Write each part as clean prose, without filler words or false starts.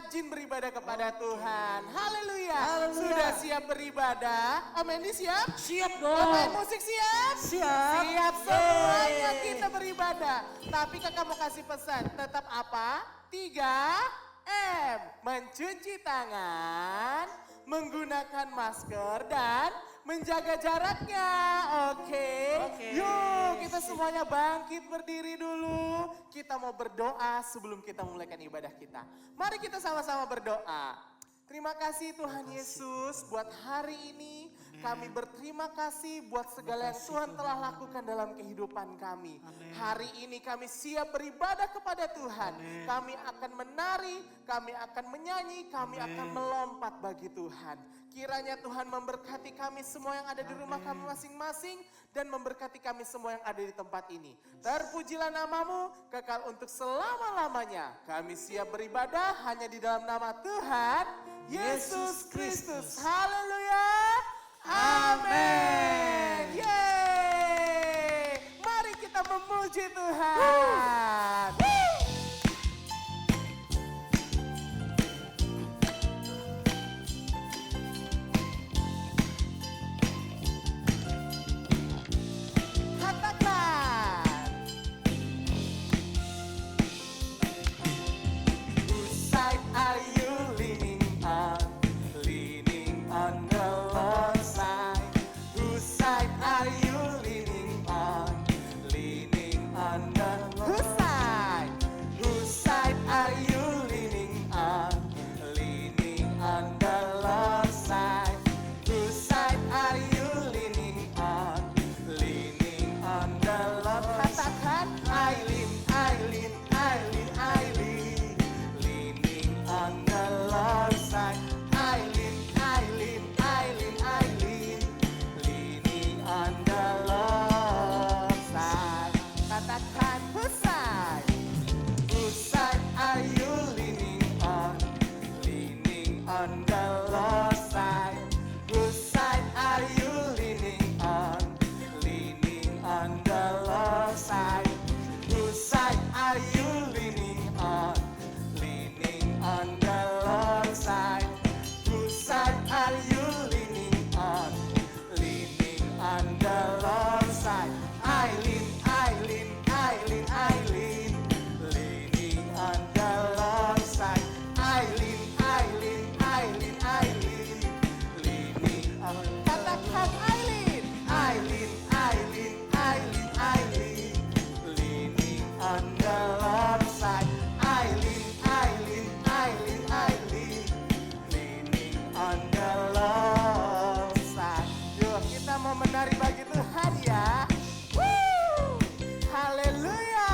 rajin beribadah kepada Tuhan. Haleluya. Haleluya. Sudah siap beribadah? Amendi siap? Siap Pemain dong. musik siap? Siap. Siap semuanya kita beribadah. Tapi kakak mau kasih pesan, tetap apa? 3M. Mencuci tangan, menggunakan masker dan menjaga jaraknya. Oke. Yuk kita semuanya bangkit berdiri dulu. Kita mau berdoa sebelum kita memulaikan ibadah kita. Mari kita sama-sama berdoa. Terima kasih Tuhan Yesus buat hari ini. Kami berterima kasih buat segala yang Tuhan telah lakukan dalam kehidupan kami. Hari ini kami siap beribadah kepada Tuhan. Kami akan menari, kami akan menyanyi, kami akan melompat bagi Tuhan. Kiranya Tuhan memberkati kami semua yang ada di rumah kami masing-masing dan memberkati kami semua yang ada di tempat ini. Terpujilah namamu kekal untuk selama-lamanya. Kami siap beribadah hanya di dalam nama Tuhan Yesus Kristus. Haleluya. Amin. Yeay. Mari kita memuji Tuhan. Katakan. Whose side are you leaning on? Leaning on the Lord's side. Whose side are you leaning on? Leaning on the Whose side? Whose side are you leaning on? Leaning on the Lord's side. Whose side are you leaning on? Leaning on the Lord. Katakan, I lean, I lean, I lean, I lean. Leaning on the Lord's side. I lean, I lean, I lean, I lean. Leaning on the Lord's side. Katakan, whose side? Whose side are you leaning on? Leaning on the Lord's side. Whose side are you leaning on? Leaning on the Lord's side. Whose side are you leaning on? Leaning on the Lord's side. Whose side are you leaning on? Leaning on the Lord's side. I lean, I lean, I lean, I lean. Leaning on the Lord's side. I lean, I lean, I lean, I lean. Leaning on. Katakan I lean, I lean, I lean, I lean, I lean. Leaning on the Lord's side. I lean, I lean, I lean, I lean. Leaning on the Lord's side. Yuk kita mau menari bagi Tuhan ya. Woo! Haleluya.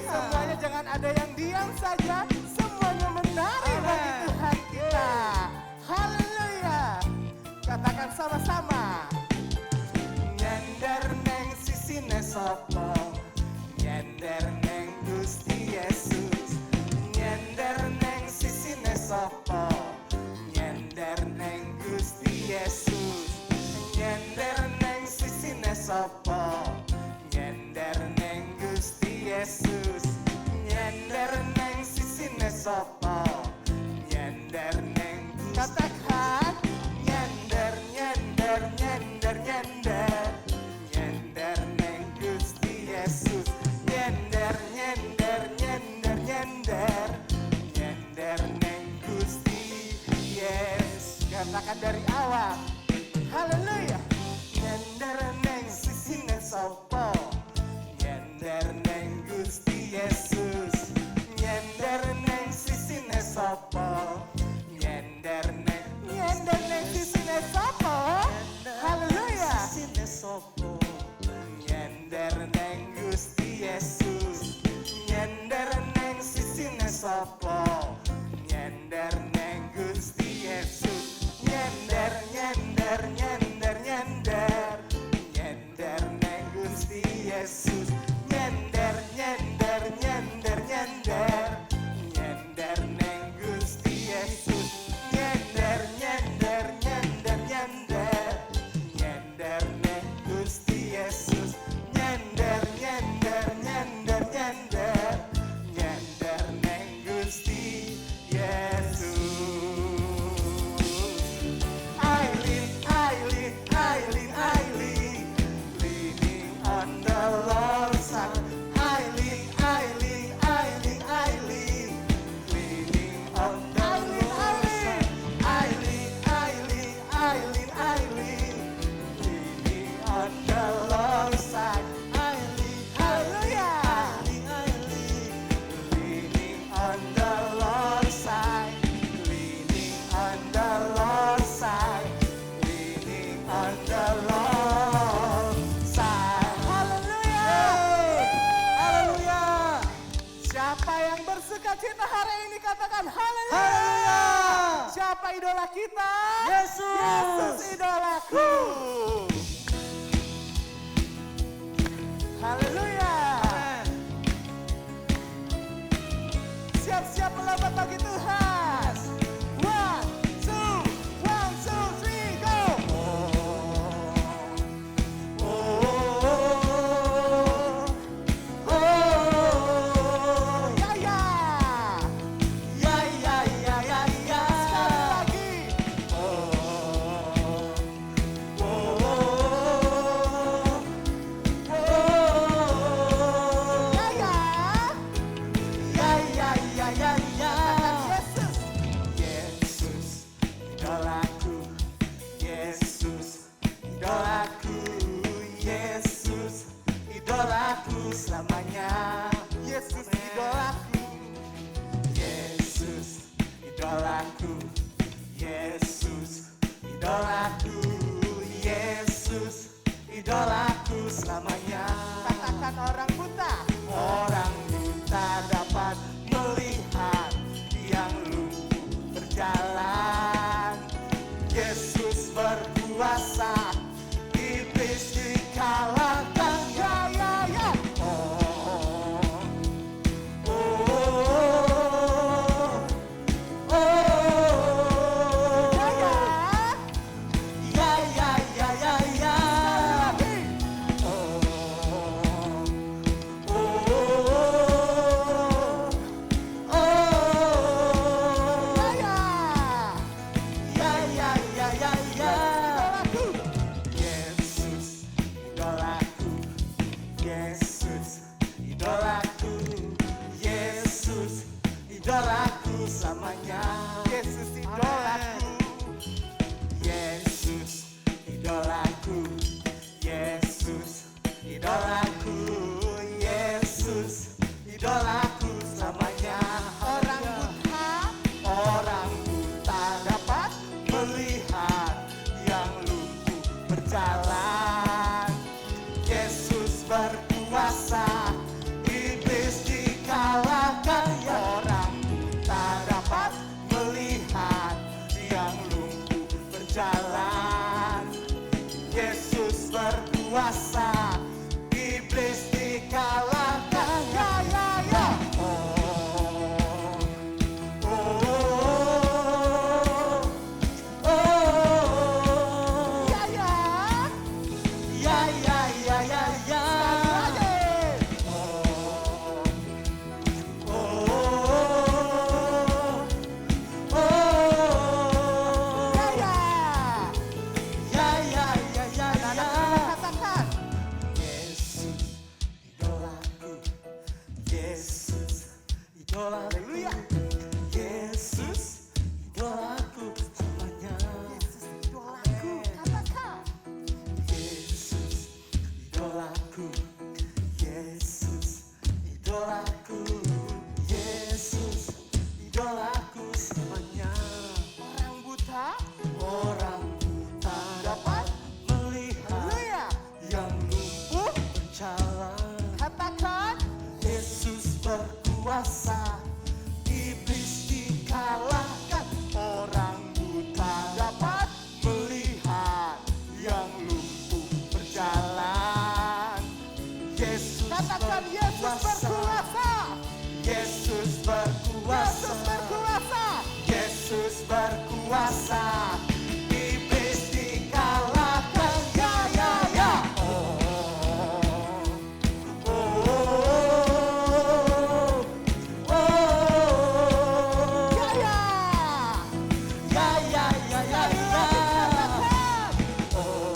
Semuanya jangan ada yang diam saja. Semuanya menari bagi Tuhan kita. Haleluya. Katakan sama-sama. Nyender neng sisine sopo. Nyender neng Gusti Yesus. Nyender neng sisine sopo. Nyender neng Gusti Yesus. Nyender neng sisine sopo. Nyender neng Gusti Yesus. Nyender neng sisine sopo. Nyender neng katakan nyender nyender nyender nyender. Nyender neng Gusti Yesus. Nyender nyender nyender nyender. Nyender neng Gusti Yesus. Katakan dari awal. Haleluya. Nyender neng sisine sopo. Nyender neng Gusti Yesus. Nyender neng sisine sopo. Nyender neng sisine sopo. Haleluya. Sisine sopo. Nyender neng Gusti Yesus. Nyender neng sisine sopo. Nyender neng Gusti Yesus. Nyender nyender nyender nyender. Nyender neng Gusti Yesus. Nyender nyender nyender nyender. Nyender neng Gusti Yesus. Nyender nyender nyender nyender. Nyender neng Gusti Yesus. Nyender nyender nyender nyender. Nyender neng Gusti Yesus. sukacita hari ini katakan haleluya. Haleluya. Siapa idola kita? Yesus. Yesus idolaku. Haleluya. Amen. Siap-siap melompat bagi Tuhan. One, two, three, go. Ya ya. Ya ya ya ya ya. Sekali lagi. Ya ya. Ya ya ya ya ya. Katakan Yesus. Yesus idolaku, Yesus idolaku, Yesus idolaku selamanya. Yesus idolaku. Yesus idolaku, Yesus idolaku, Yesus idolaku selamanya. Katakan orang buta. Orang buta dapat melihat, yang lumpuh berjalan. Yesus berkuasa, iblis dikalahkan. Ya ya ya. Oh, oh, oh, Ya ya. ya ya ya ya ya. Lagi. Oh, oh, oh, Ya ya. ya ya ya ya ya. Idolaku. Yesus idolaku, Yesus idolaku, Yesus idolaku selamanya. Yesus idolaku. Yesus idolaku, Yesus idolaku, Yesus idolaku selamanya. Orang buta. Orang buta dapat melihat, yang lumpuh berjalan. Yesus berkuasa, iblis dikalahkan. Orang buta dapat melihat, yang lumpuh berjalan. Yesus berkuasa, iblis dikalahkan. Ya ya ya. Ya ya. Lagi. Ya ya. Katakan. Haleluya. Yesus idolaku selamanya. Yesus idolaku. Katakan. Yesus idolaku, Yesus idolaku, Yesus idolaku selamanya. Orang buta. Orang buta dapat melihat, Haleluya. yang lumpuh berjalan. Katakan. Yesus berkuasa, iblis dikalahkan. Orang buta dapat melihat, yang lumpuh berjalan. Yesus Katakan Yesus berkuasa. Yesus berkuasa. Yesus berkuasa. Yesus berkuasa. Iblis dikalahkan. Ya ya ya. Ya ya. Ya ya ya ya Sekali ya. lagi katakan. Oh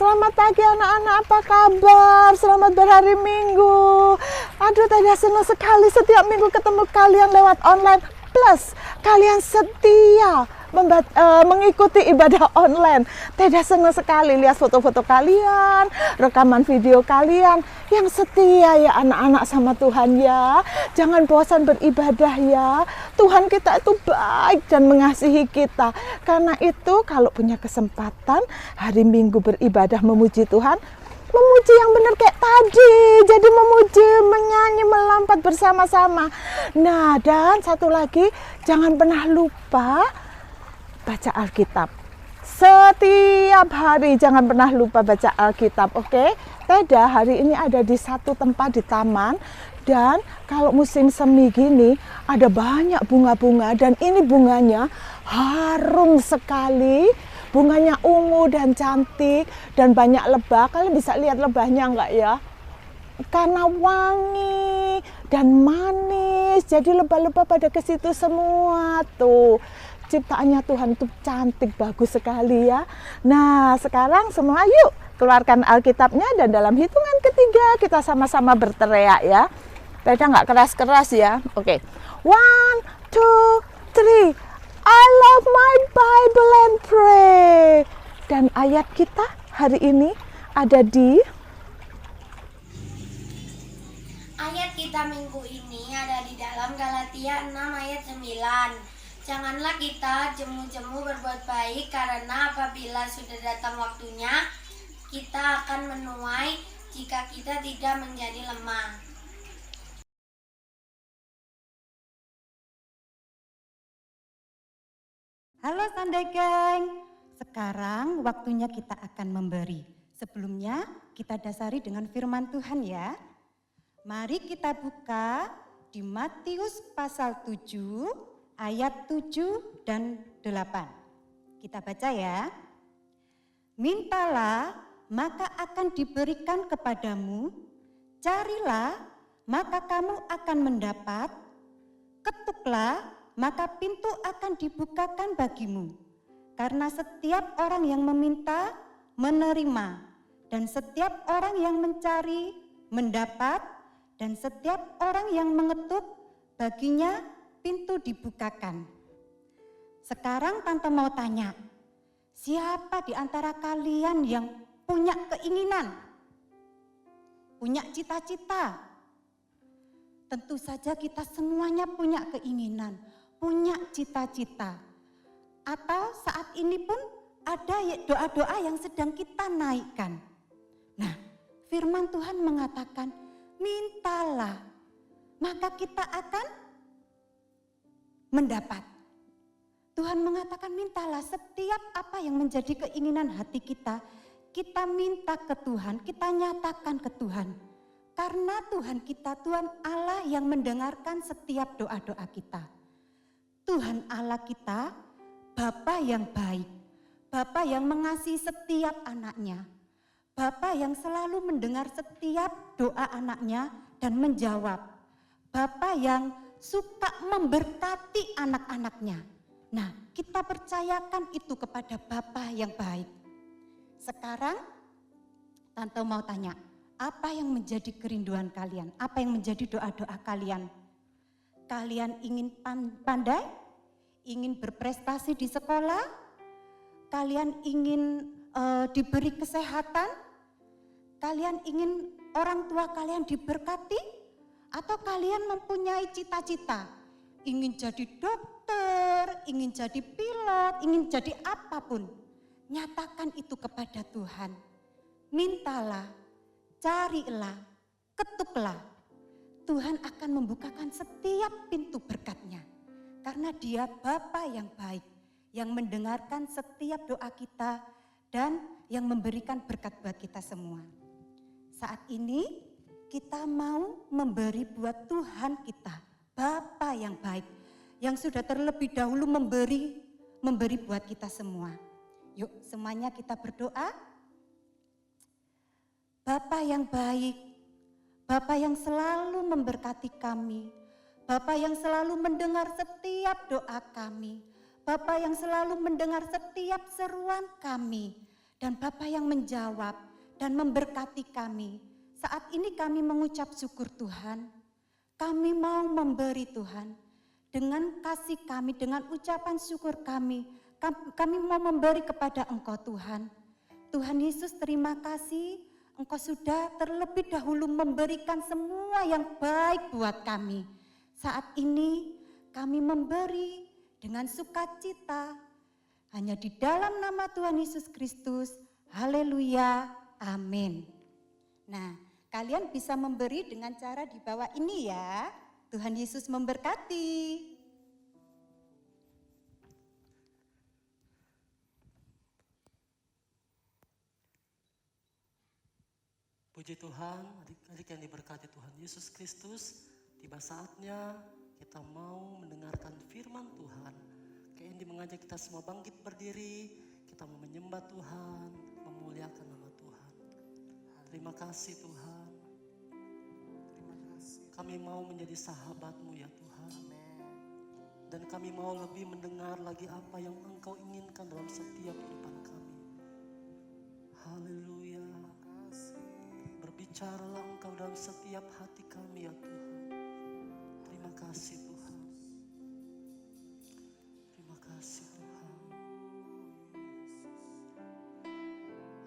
Selamat pagi anak-anak, apa kabar? Selamat berhari Minggu. Aduh, Teda senang sekali setiap minggu ketemu kalian lewat online. Plus, kalian setia mengikuti ibadah online. Teda senang sekali lihat foto-foto kalian, rekaman video kalian. Yang setia ya anak-anak sama Tuhan ya. Jangan bosan beribadah ya. Tuhan kita itu baik dan mengasihi kita. Karena itu kalau punya kesempatan hari Minggu beribadah memuji Tuhan, memuji yang benar kayak tadi. Jadi memuji, menyanyi, melompat bersama-sama. Nah, dan satu lagi, jangan pernah lupa baca Alkitab. Setiap hari jangan pernah lupa baca Alkitab, oke? Teda hari ini ada di satu tempat di taman, dan kalau musim semi gini ada banyak bunga-bunga, dan ini bunganya harum sekali. Bunganya ungu dan cantik dan banyak lebah. Kalian bisa lihat lebahnya enggak ya? Karena wangi dan manis, jadi lebah-lebah pada ke situ semua tuh. Ciptaannya Tuhan itu cantik, bagus sekali ya. Nah, sekarang semua yuk keluarkan Alkitabnya, dan dalam hitungan ketiga kita sama-sama berteriak ya. Beda nggak keras-keras ya. Oke. 1, 2, 3. I love my Bible and pray. Dan ayat kita hari ini ada di ayat kita minggu ini ada di dalam Galatia 6 ayat 9. Janganlah kita jemu-jemu berbuat baik, karena apabila sudah datang waktunya, kita akan menuai jika kita tidak menjadi lemah. Halo Sunday Gang, sekarang waktunya kita akan memberi. Sebelumnya kita dasari dengan firman Tuhan ya. Mari kita buka di Matius pasal 7 ayat 7 dan 8. Kita baca ya. Mintalah maka akan diberikan kepadamu, carilah maka kamu akan mendapat, ketuklah maka pintu akan dibukakan bagimu. Karena setiap orang yang meminta, menerima, dan setiap orang yang mencari, mendapat, dan setiap orang yang mengetuk, baginya pintu dibukakan. Sekarang Tante mau tanya, siapa di antara kalian yang punya keinginan, punya cita-cita? Tentu saja kita semuanya punya keinginan, punya cita-cita. Atau saat ini pun ada doa-doa yang sedang kita naikkan. Nah, firman Tuhan mengatakan, mintalah, maka kita akan mendapat. Tuhan mengatakan mintalah, setiap apa yang menjadi keinginan hati kita minta ke Tuhan, kita nyatakan ke Tuhan. Karena Tuhan kita, Tuhan Allah yang mendengarkan setiap doa-doa kita. Tuhan Allah kita, Bapa yang baik, Bapa yang mengasihi setiap anaknya, Bapa yang selalu mendengar setiap doa anaknya dan menjawab, Bapa yang suka memberkati anak-anaknya. Nah, kita percayakan itu kepada Bapa yang baik. Sekarang Tante mau tanya, apa yang menjadi kerinduan kalian? Apa yang menjadi doa-doa kalian? Kalian ingin pandai? Ingin berprestasi di sekolah? Kalian ingin diberi kesehatan? Kalian ingin orang tua kalian diberkati? Atau kalian mempunyai cita-cita? Ingin jadi dokter, ingin jadi pilot, ingin jadi apapun. Nyatakan itu kepada Tuhan. Mintalah, carilah, ketuklah. Tuhan akan membukakan setiap pintu berkat-Nya. Karena Dia Bapa yang baik, yang mendengarkan setiap doa kita dan yang memberikan berkat buat kita semua. Saat ini kita mau memberi buat Tuhan kita, Bapa yang baik, yang sudah terlebih dahulu memberi buat kita semua. Yuk semuanya kita berdoa. Bapa yang baik, Bapa yang selalu memberkati kami, Bapa yang selalu mendengar setiap doa kami, Bapa yang selalu mendengar setiap seruan kami, Dan Bapa yang menjawab dan memberkati kami. Saat ini kami mengucap syukur Tuhan. Kami mau memberi Tuhan. Dengan kasih kami, dengan ucapan syukur kami mau memberi kepada Engkau Tuhan. Tuhan Yesus, terima kasih Engkau sudah terlebih dahulu memberikan semua yang baik buat kami. Saat ini kami memberi dengan sukacita hanya di dalam nama Tuhan Yesus Kristus. Haleluya, amin. Nah, kalian bisa memberi dengan cara di bawah ini ya. Tuhan Yesus memberkati. Puji Tuhan, adik-adik yang diberkati Tuhan Yesus Kristus, tiba saatnya kita mau mendengarkan firman Tuhan. Kayak Indi mengajak kita semua bangkit berdiri, kita mau menyembah Tuhan, memuliakan nama Tuhan. Terima kasih Tuhan. Kami mau menjadi sahabat-Mu ya Tuhan. Dan kami mau lebih mendengar lagi apa yang Engkau inginkan dalam setiap kehidupan kami. Haleluya. Berbicaralah Engkau dalam setiap hati kami ya Tuhan. Terima kasih Tuhan. Terima kasih Tuhan.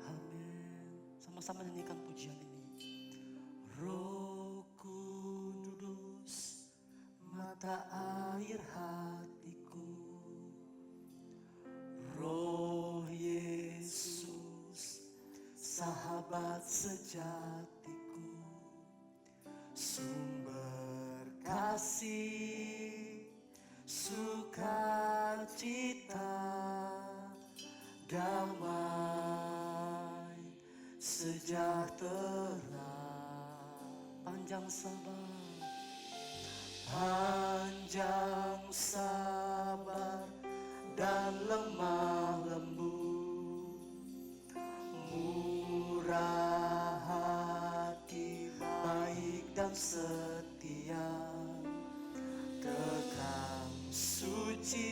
Amin. Sama-sama nyanyikan pujian ini. Roh Kudus, mata air hatiku. Roh Yesus, sahabat sejatiku. Sumber kasih, sukacita, damai, sejahtera. Panjang sabar dan lemah lembut, murah hati, baik dan setia, kekal suci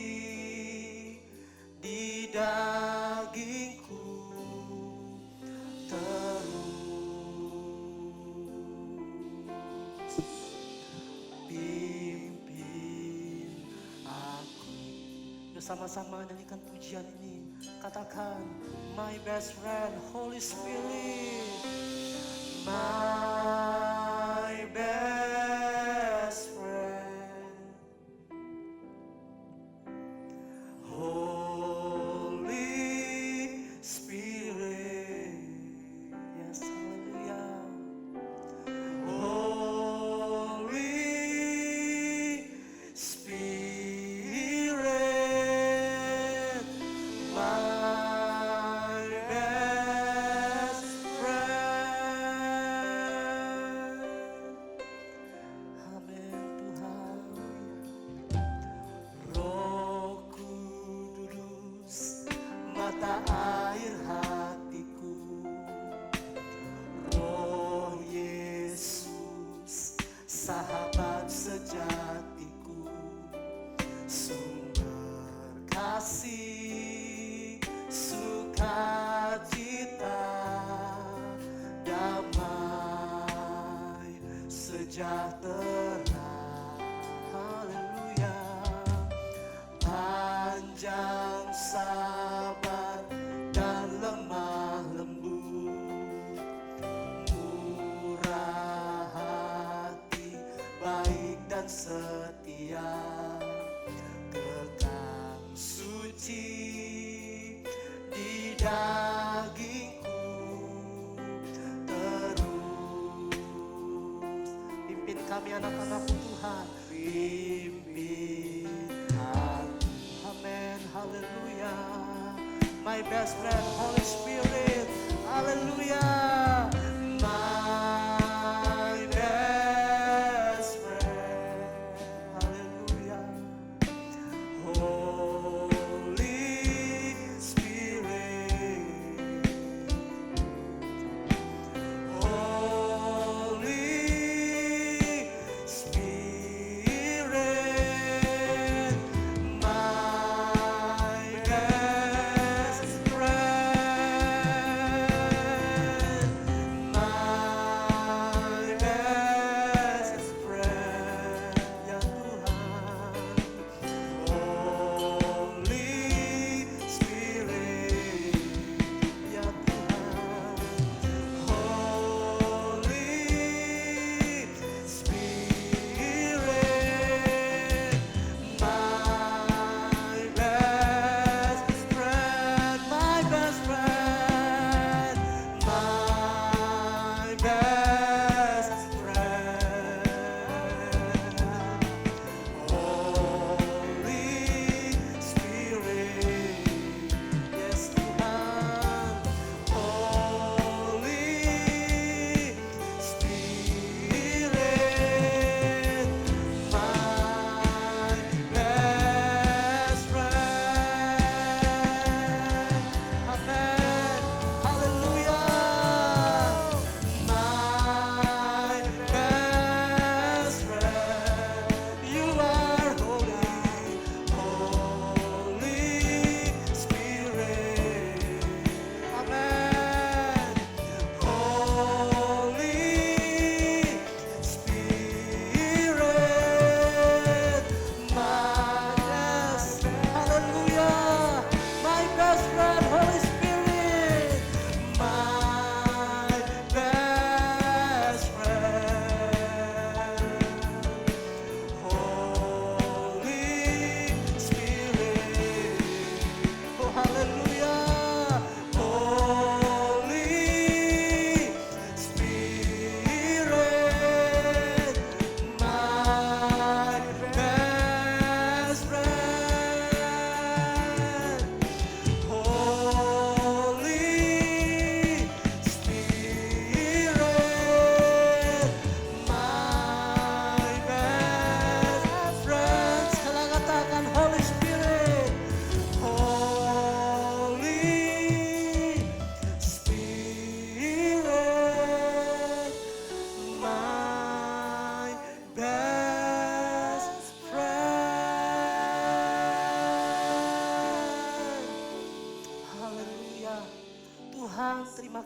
di dagingku terus. Pimpin aku. Yuk sama-sama nyanyikan pujian ini. Katakan, my best friend, Holy Spirit. My best friend, Holy Spirit. Yes, hallelujah. Holy Spirit, my best friend. Amin Tuhan. Roh Kudus, mata air hatiku. Roh Yesus, sahabat sejatiku. Sumber kasih, sukacita, damai, sejahtera. Haleluya. Panjang sabar dan lemah lembut, murah hati, baik dan setia, kekal suci di dagingku terus. Pimpin kami anak-anak-Mu Tuhan. Pimpin aku. Amin. Haleluya. My best friend, Holy Spirit. Haleluya. My best friend. Haleluya. Holy Spirit. Holy Spirit, my best friend.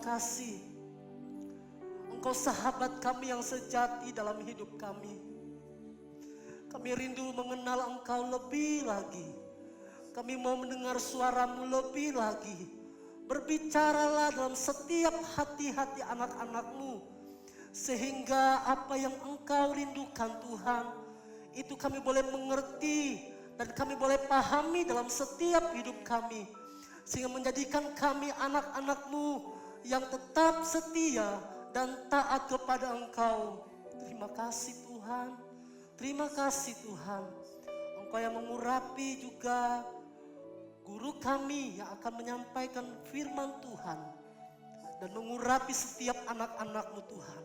kasih. Engkau sahabat kami yang sejati dalam hidup kami. Kami rindu mengenal Engkau lebih lagi. Kami mau mendengar suara-Mu lebih lagi. Berbicaralah dalam setiap hati-hati anak-anak-Mu. Sehingga apa yang Engkau rindukan Tuhan, itu kami boleh mengerti dan kami boleh pahami dalam setiap hidup kami. Sehingga menjadikan kami anak-anak-Mu yang tetap setia dan taat kepada Engkau. Terima kasih Tuhan. Terima kasih Tuhan. Engkau yang mengurapi juga guru kami yang akan menyampaikan firman Tuhan. Dan mengurapi setiap anak-anak-Mu Tuhan.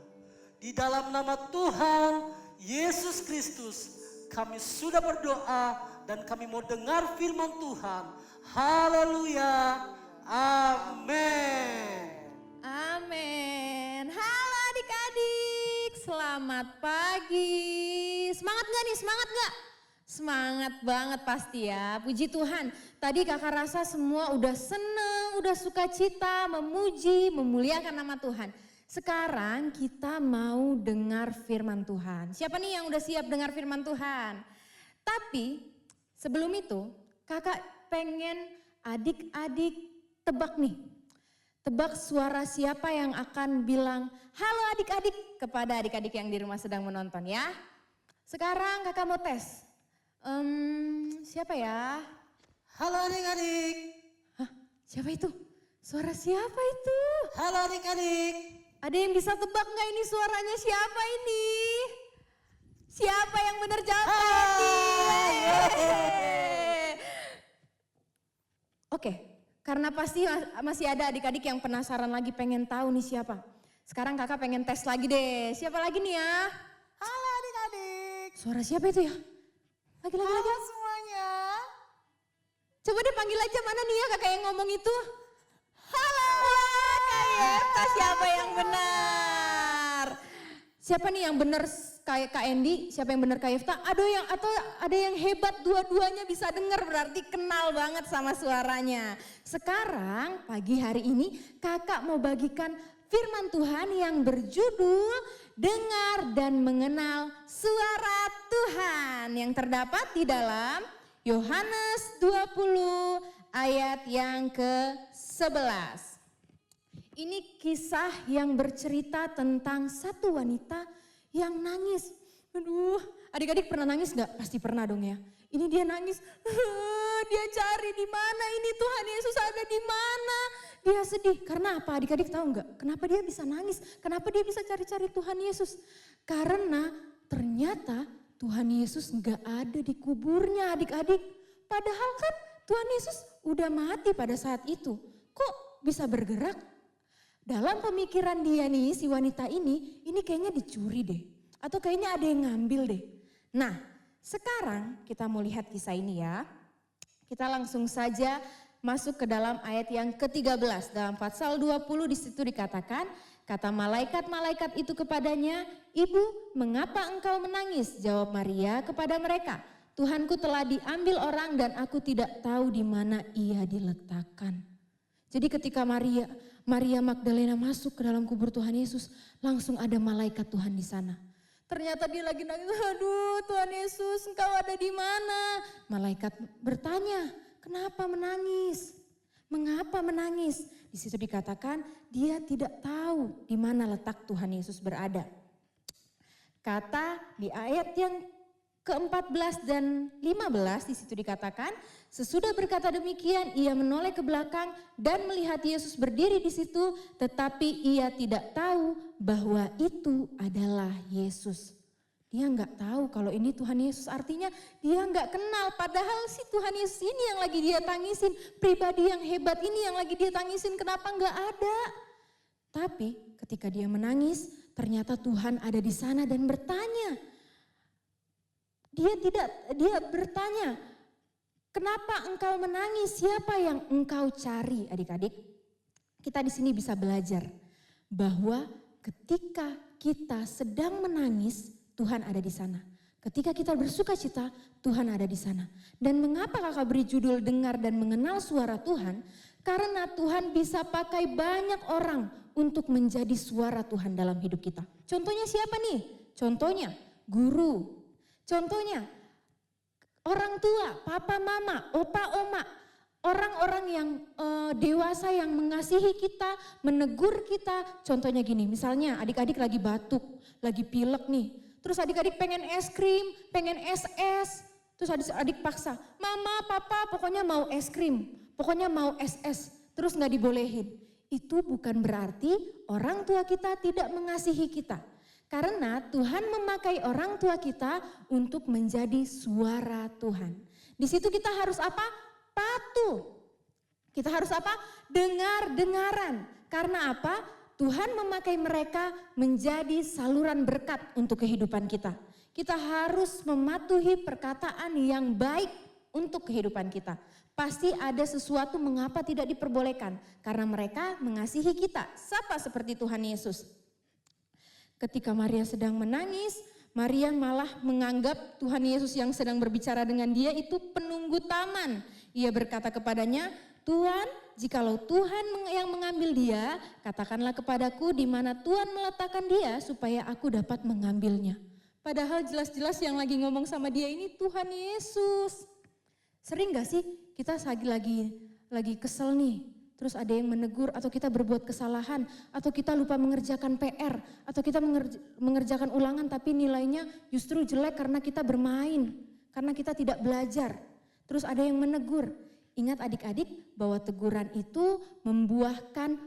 Di dalam nama Tuhan Yesus Kristus kami sudah berdoa dan kami mau dengar firman Tuhan. Haleluya. Amin. Amin. Halo adik-adik, selamat pagi. Semangat gak nih, semangat gak? Semangat banget pasti ya, puji Tuhan. Tadi kakak rasa semua udah seneng, udah sukacita, memuji, memuliakan nama Tuhan. Sekarang kita mau dengar firman Tuhan. Siapa nih yang udah siap dengar firman Tuhan? Tapi sebelum itu kakak pengen adik-adik tebak nih. Tebak suara siapa yang akan bilang halo adik-adik kepada adik-adik yang di rumah sedang menonton ya. Sekarang kakak mau tes. Siapa ya? Halo adik-adik. Hah, siapa itu? Suara siapa itu? Halo adik-adik. Ada yang bisa tebak gak ini suaranya siapa ini? Siapa yang benar jawab tadi? Oke, karena pasti masih ada adik-adik yang penasaran lagi pengen tahu nih siapa. Sekarang kakak pengen tes lagi deh. Siapa lagi nih ya? Halo adik-adik. Suara siapa itu ya? Lagi. Halo semuanya. Coba deh panggil aja mana nih ya kakak yang ngomong itu. Halo Kak Yefta, siapa yang benar? Siapa nih yang benar kayak Kak Endi? Siapa yang benar Kak Yefta? Ada yang hebat dua-duanya bisa dengar berarti kenal banget sama suaranya. Sekarang pagi hari ini kakak mau bagikan firman Tuhan yang berjudul Dengar dan Mengenal Suara Tuhan yang terdapat di dalam Yohanes 20 ayat yang ke-11. Ini kisah yang bercerita tentang satu wanita yang nangis. Aduh, adik-adik pernah nangis gak? Pasti pernah dong ya. Ini dia nangis, dia cari di mana ini Tuhan Yesus ada di mana. Dia sedih, karena apa adik-adik tahu gak? Kenapa dia bisa nangis? Kenapa dia bisa cari-cari Tuhan Yesus? Karena ternyata Tuhan Yesus gak ada di kuburnya adik-adik. Padahal kan Tuhan Yesus udah mati pada saat itu. Kok bisa bergerak? Dalam pemikiran dia nih, si wanita ini kayaknya dicuri deh. Atau kayaknya ada yang ngambil deh. Nah, sekarang kita mau lihat kisah ini ya. Kita langsung saja masuk ke dalam ayat yang ke-13. Dalam Patsal 20 di situ dikatakan, kata malaikat-malaikat itu kepadanya, "Ibu, mengapa engkau menangis?" Jawab Maria kepada mereka, "Tuhanku telah diambil orang dan aku tidak tahu di mana ia diletakkan." Jadi ketika Maria Magdalena masuk ke dalam kubur Tuhan Yesus, langsung ada malaikat Tuhan di sana. Ternyata dia lagi nangis, "Aduh Tuhan Yesus, engkau ada di mana?" Malaikat bertanya, "Kenapa menangis? Mengapa menangis?" Di situ dikatakan dia tidak tahu di mana letak Tuhan Yesus berada. Kata di ayat yang ke-14 dan 15 di situ dikatakan, sesudah berkata demikian ia menoleh ke belakang dan melihat Yesus berdiri di situ, tetapi ia tidak tahu bahwa itu adalah Yesus. Dia nggak tahu kalau ini Tuhan Yesus, artinya dia nggak kenal. Padahal si Tuhan Yesus ini yang lagi dia tangisin, pribadi yang hebat ini yang lagi dia tangisin, kenapa nggak ada? Tapi ketika dia menangis, ternyata Tuhan ada di sana dan bertanya. Dia bertanya, "Kenapa engkau menangis? Siapa yang engkau cari?" Adik-adik, kita di sini bisa belajar bahwa ketika kita sedang menangis, Tuhan ada di sana. Ketika kita bersuka cita, Tuhan ada di sana. Dan mengapa kakak beri judul Dengar dan Mengenal Suara Tuhan? Karena Tuhan bisa pakai banyak orang untuk menjadi suara Tuhan dalam hidup kita. Contohnya siapa nih? Contohnya guru. Contohnya orang tua, papa, mama, opa, oma. Orang-orang yang dewasa yang mengasihi kita, menegur kita. Contohnya gini, misalnya adik-adik lagi batuk, lagi pilek nih. Terus adik-adik pengen es krim, pengen es. Terus adik paksa, mama, papa pokoknya mau es krim, pokoknya mau es. Terus gak dibolehin. Itu bukan berarti orang tua kita tidak mengasihi kita. Karena Tuhan memakai orang tua kita untuk menjadi suara Tuhan. Di situ kita harus apa? Patuh. Kita harus apa? Dengar-dengaran. Karena apa? Tuhan memakai mereka menjadi saluran berkat untuk kehidupan kita. Kita harus mematuhi perkataan yang baik untuk kehidupan kita. Pasti ada sesuatu mengapa tidak diperbolehkan. Karena mereka mengasihi kita. Sama seperti Tuhan Yesus. Ketika Maria sedang menangis, Maria malah menganggap Tuhan Yesus yang sedang berbicara dengan dia itu penunggu taman. Ia berkata kepadanya, Tuhan, jikalau Tuhan yang mengambil dia, katakanlah kepadaku di mana Tuhan meletakkan dia supaya aku dapat mengambilnya. Padahal jelas-jelas yang lagi ngomong sama dia ini Tuhan Yesus. Sering gak sih kita lagi kesel nih, terus ada yang menegur atau kita berbuat kesalahan, atau kita lupa mengerjakan PR, atau kita mengerjakan ulangan tapi nilainya justru jelek karena kita bermain, karena kita tidak belajar. Terus ada yang menegur. Ingat adik-adik bahwa teguran itu membuahkan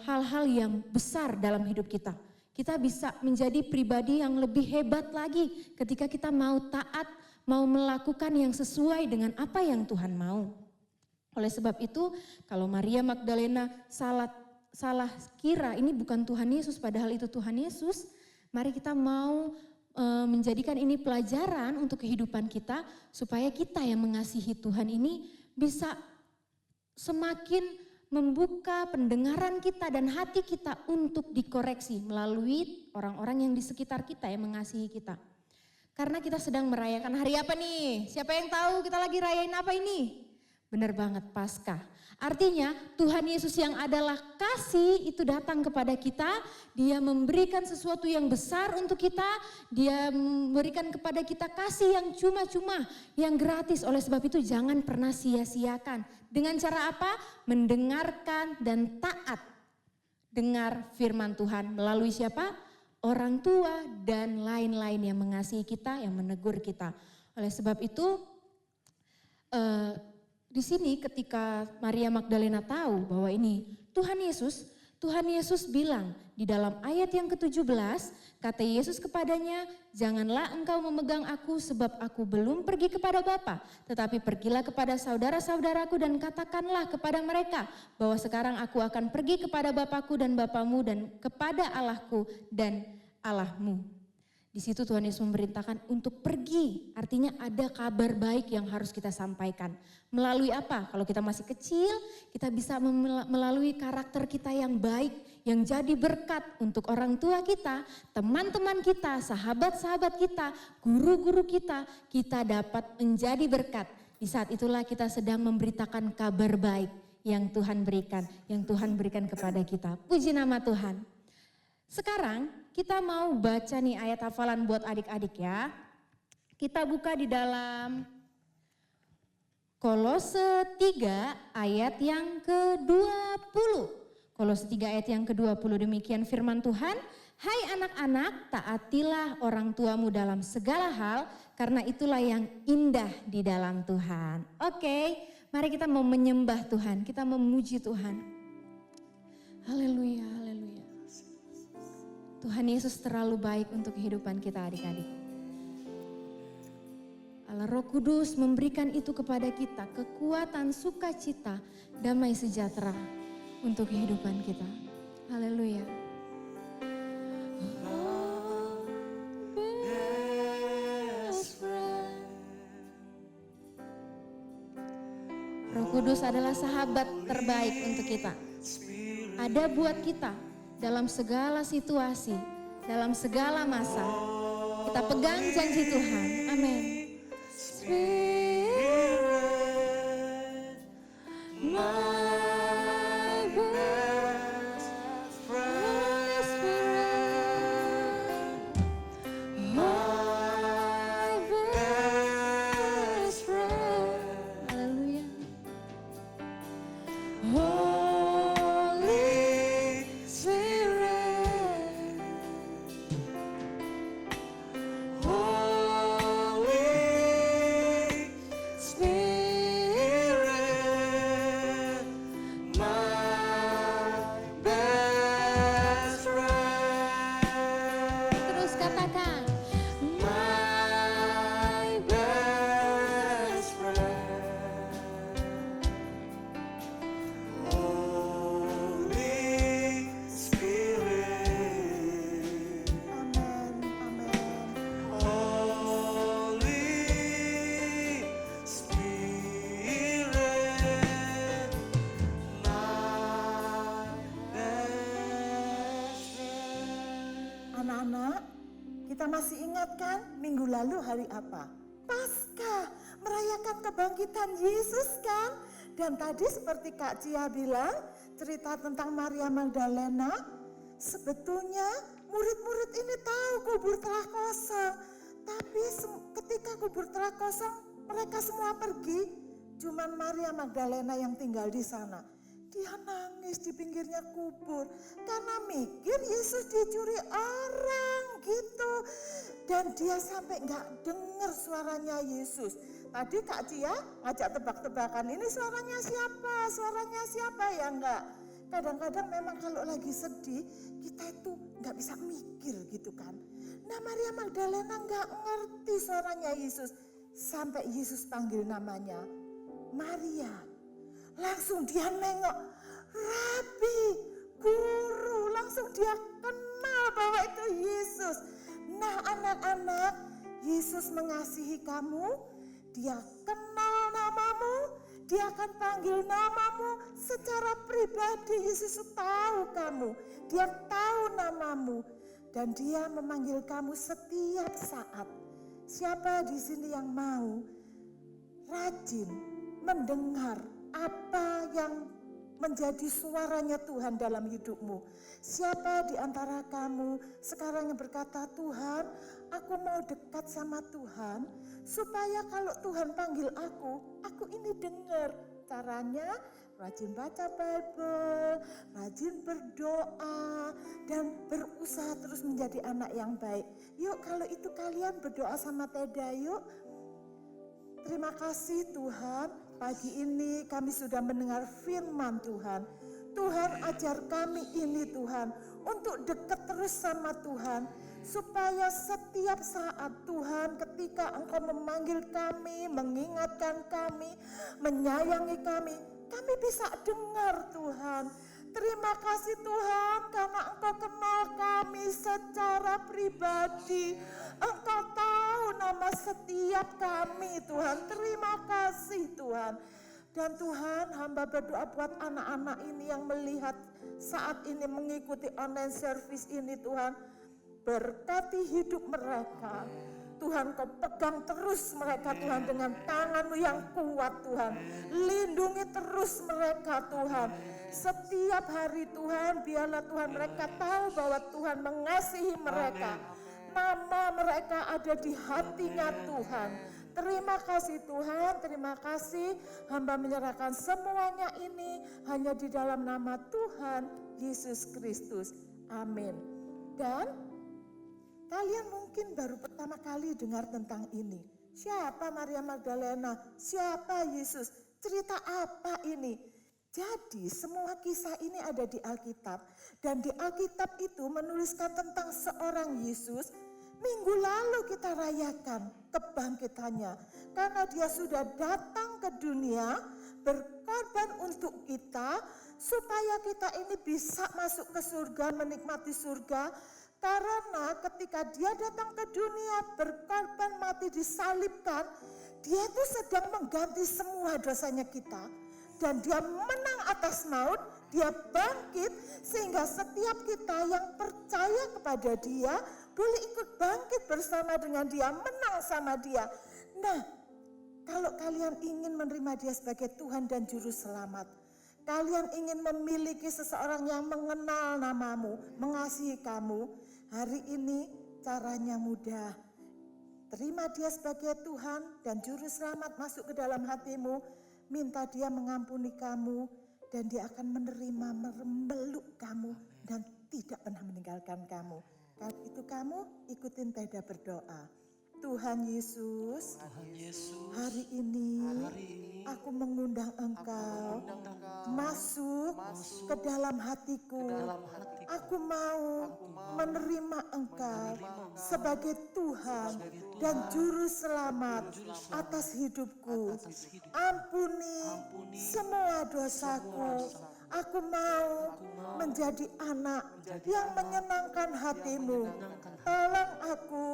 hal-hal yang besar dalam hidup kita. Kita bisa menjadi pribadi yang lebih hebat lagi ketika kita mau taat, mau melakukan yang sesuai dengan apa yang Tuhan mau. Oleh sebab itu kalau Maria Magdalena salah kira ini bukan Tuhan Yesus padahal itu Tuhan Yesus, mari kita mau menjadikan ini pelajaran untuk kehidupan kita supaya kita yang mengasihi Tuhan ini bisa semakin membuka pendengaran kita dan hati kita untuk dikoreksi melalui orang-orang yang di sekitar kita yang mengasihi kita. Karena kita sedang merayakan hari apa nih? Siapa yang tahu kita lagi rayain apa ini? Benar banget, Paskah. Artinya Tuhan Yesus yang adalah kasih itu datang kepada kita. Dia memberikan sesuatu yang besar untuk kita. Dia memberikan kepada kita kasih yang cuma-cuma, yang gratis. Oleh sebab itu jangan pernah sia-siakan. Dengan cara apa? Mendengarkan dan taat. Dengar firman Tuhan melalui siapa? Orang tua dan lain-lain yang mengasihi kita, yang menegur kita. Oleh sebab itu di sini ketika Maria Magdalena tahu bahwa ini Tuhan Yesus bilang di dalam ayat yang ke-17, kata Yesus kepadanya, janganlah engkau memegang aku sebab aku belum pergi kepada Bapa, tetapi pergilah kepada saudara-saudaraku dan katakanlah kepada mereka bahwa sekarang aku akan pergi kepada Bapakku dan Bapamu dan kepada Allahku dan Allahmu. Di situ Tuhan Yesus memerintahkan untuk pergi, artinya ada kabar baik yang harus kita sampaikan. Melalui apa? Kalau kita masih kecil, kita bisa melalui karakter kita yang baik, yang jadi berkat untuk orang tua kita, teman-teman kita, sahabat-sahabat kita, guru-guru kita dapat menjadi berkat. Di saat itulah kita sedang memberitakan kabar baik yang Tuhan berikan kepada kita. Puji nama Tuhan. Sekarang kita mau baca nih ayat hafalan buat adik-adik ya. Kita buka di dalam Kolose 3 ayat yang ke-20. Kolose 3 ayat yang ke-20 demikian firman Tuhan. Hai anak-anak, taatilah orang tuamu dalam segala hal karena itulah yang indah di dalam Tuhan. Oke, mari kita mau menyembah Tuhan, kita memuji Tuhan. Haleluya, haleluya. Tuhan Yesus terlalu baik untuk kehidupan kita adik-adik. Allah Roh Kudus memberikan itu kepada kita, kekuatan, sukacita, damai sejahtera untuk kehidupan kita. Haleluya. Roh Kudus adalah sahabat terbaik untuk kita. Ada buat kita dalam segala situasi, dalam segala masa. Kita pegang janji Tuhan. Amin. Spirit, my Anak-anak, kita masih ingat kan minggu lalu hari apa? Paskah, merayakan kebangkitan Yesus kan? Dan tadi seperti Kak Cia bilang, cerita tentang Maria Magdalena, sebetulnya murid-murid ini tahu kubur telah kosong. Tapi ketika kubur telah kosong, mereka semua pergi. Cuman Maria Magdalena yang tinggal di sana. Dia nangis di pinggirnya kubur karena mikir Yesus dicuri orang gitu. Dan dia sampai nggak dengar suaranya Yesus. Tadi Kak Cia ngajak tebak-tebakan, ini suaranya siapa? Suaranya siapa ya enggak? Kadang-kadang memang kalau lagi sedih kita itu nggak bisa mikir gitu kan. Nah Maria Magdalena nggak ngerti suaranya Yesus. Sampai Yesus panggil namanya, Maria. Langsung dia nengok, Rabi, guru, langsung dia kenal bahwa itu Yesus. Nah anak-anak, Yesus mengasihi kamu, dia kenal namamu, dia akan panggil namamu secara pribadi. Yesus tahu kamu, dia tahu namamu, dan dia memanggil kamu setiap saat. Siapa di sini yang mau rajin mendengar apa yang menjadi suaranya Tuhan dalam hidupmu? Siapa di antara kamu sekarang yang berkata, Tuhan, aku mau dekat sama Tuhan, supaya kalau Tuhan panggil aku ini dengar. Caranya rajin baca Bible, rajin berdoa, dan berusaha terus menjadi anak yang baik. Yuk kalau itu kalian berdoa sama Teda yuk. Terima kasih Tuhan, pagi ini kami sudah mendengar firman Tuhan. Tuhan ajar kami ini Tuhan, untuk dekat terus sama Tuhan. Supaya setiap saat Tuhan ketika Engkau memanggil kami, mengingatkan kami, menyayangi kami bisa dengar Tuhan. Terima kasih Tuhan karena Engkau kenal kami secara pribadi. Engkau tahu nama setiap kami Tuhan. Terima kasih Tuhan. Dan Tuhan, hamba berdoa buat anak-anak ini yang melihat saat ini mengikuti online service ini Tuhan. Berkati hidup mereka. Tuhan Kau pegang terus mereka Tuhan dengan tangan-Mu yang kuat Tuhan. Lindungi terus mereka Tuhan. Setiap hari Tuhan, biarlah Tuhan mereka tahu bahwa Tuhan mengasihi mereka. Nama mereka ada di hatinya Tuhan. Terima kasih Tuhan, terima kasih. Hamba menyerahkan semuanya ini hanya di dalam nama Tuhan Yesus Kristus. Amin. Dan kalian mungkin baru pertama kali dengar tentang ini. Siapa Maria Magdalena? Siapa Yesus? Cerita apa ini? Jadi semua kisah ini ada di Alkitab. Dan di Alkitab itu menuliskan tentang seorang Yesus. Minggu lalu kita rayakan kebangkitannya. Karena dia sudah datang ke dunia berkorban untuk kita. Supaya kita ini bisa masuk ke surga, menikmati surga. Karena ketika dia datang ke dunia berkorban mati disalibkan. Dia itu sedang mengganti semua dosanya kita. Dan dia menang atas maut, dia bangkit sehingga setiap kita yang percaya kepada dia boleh ikut bangkit bersama dengan dia, menang sama dia. Nah, kalau kalian ingin menerima dia sebagai Tuhan dan Juru Selamat, kalian ingin memiliki seseorang yang mengenal namamu, mengasihi kamu, hari ini caranya mudah. Terima dia sebagai Tuhan dan Juru Selamat masuk ke dalam hatimu. Minta dia mengampuni kamu dan dia akan menerima, memeluk kamu dan tidak pernah meninggalkan kamu. Kalau itu kamu ikutin Teda berdoa. Tuhan Yesus, hari ini aku mengundang Engkau masuk ke dalam hatiku. Aku mau menerima Engkau sebagai Tuhan dan Juru Selamat atas hidupku. Ampuni semua dosaku. Aku mau menjadi anak yang menyenangkan hatimu. Tolong aku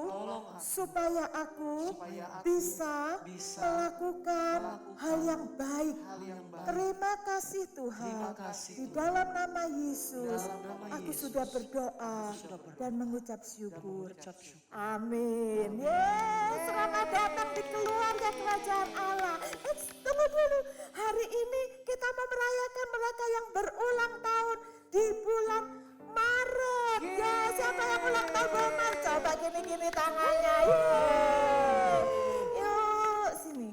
supaya aku supaya aku bisa bisa melakukan hal yang baik. hal yang baik. Terima kasih Tuhan. Terima kasih Di Tuhan. dalam nama Yesus, Dalam nama aku Yesus, sudah berdoa sudah berdoa dan mengucap dan syukur. mengucap syukur. Amin. Yeay, selamat datang di keluarga kerajaan Allah. Tunggu dulu. Hari ini kita mau merayakan mereka yang berulang tahun di bulan Maret. Ya, siapa yang ulang tahun bulan Maret? Coba gini-gini tangannya. Yeay. Yuk, sini.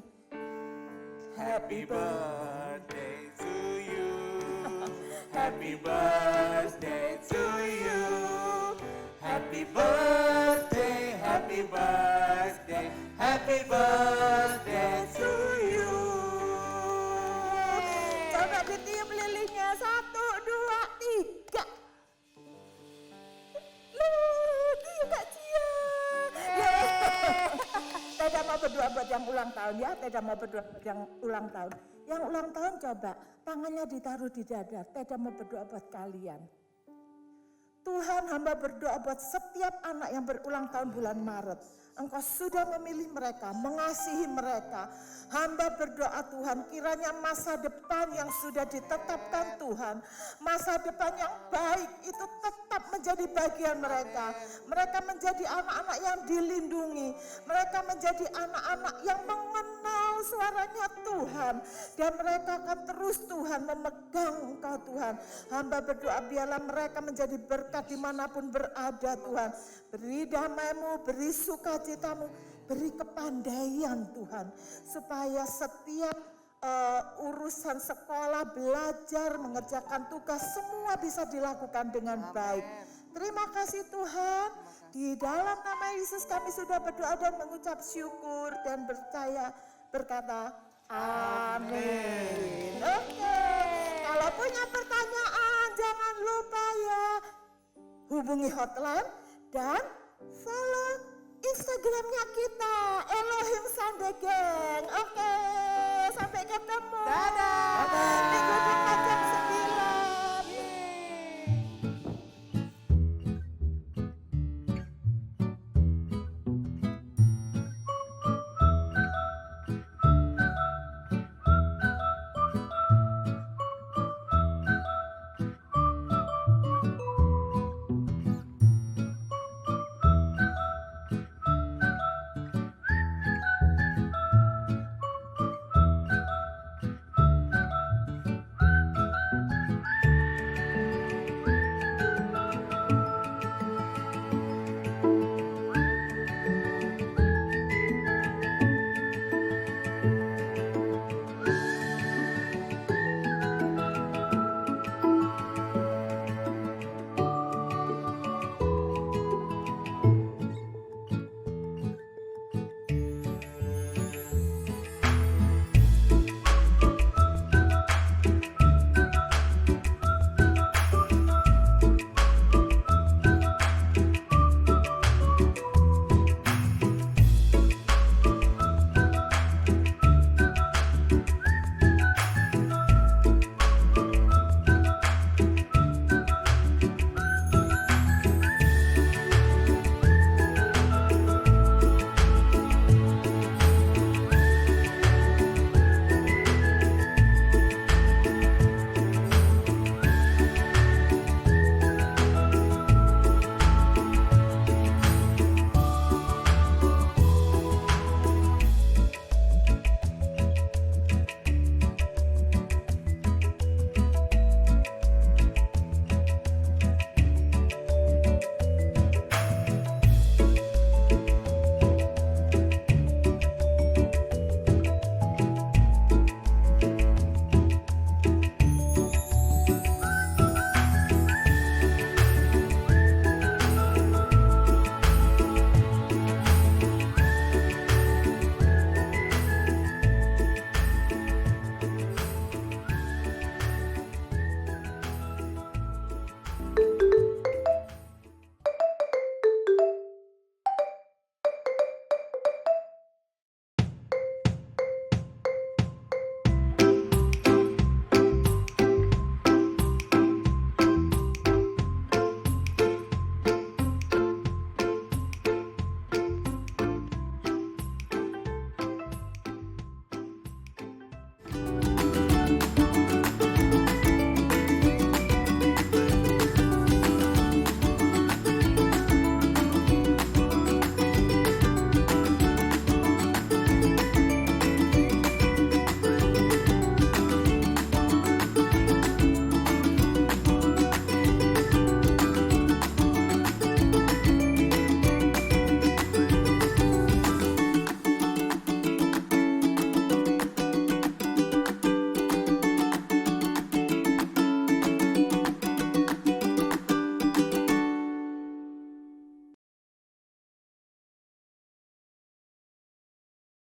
Happy birthday to you. Happy birthday to you. Happy birthday, happy birthday, happy birthday to you. Coba ditiup lilinnya. 1, 2, 3. Tiup Kak Cia. Teda mau berdoa buat yang ulang tahun ya. Teda mau berdoa buat yang ulang tahun. Yang ulang tahun coba tangannya ditaruh di dada. Teda mau berdoa buat kalian. Tuhan, hamba berdoa buat setiap anak yang berulang tahun bulan Maret. Engkau sudah memilih mereka, mengasihi mereka. Hamba berdoa Tuhan, kiranya masa depan yang sudah ditetapkan Tuhan, masa depan yang baik itu tetap menjadi bagian mereka. Mereka menjadi anak-anak yang dilindungi. Mereka menjadi anak-anak yang mengenal suaranya Tuhan. Dan mereka akan terus Tuhan memegang Engkau Tuhan. Hamba berdoa biarlah mereka menjadi berkat dimanapun berada Tuhan. Beri damai-Mu, beri sukacita-Mu, beri kepandaian Tuhan. Supaya setiap urusan sekolah, belajar, mengerjakan tugas, semua bisa dilakukan dengan baik. Terima kasih Tuhan. Di dalam nama Yesus kami sudah berdoa dan mengucap syukur dan percaya berkata amin. Oke. Kalau punya pertanyaan jangan lupa ya hubungi hotline dan follow Instagramnya kita Elohim Sunday Gang. Oke, sampai ketemu. Dadah. Minggu depan jam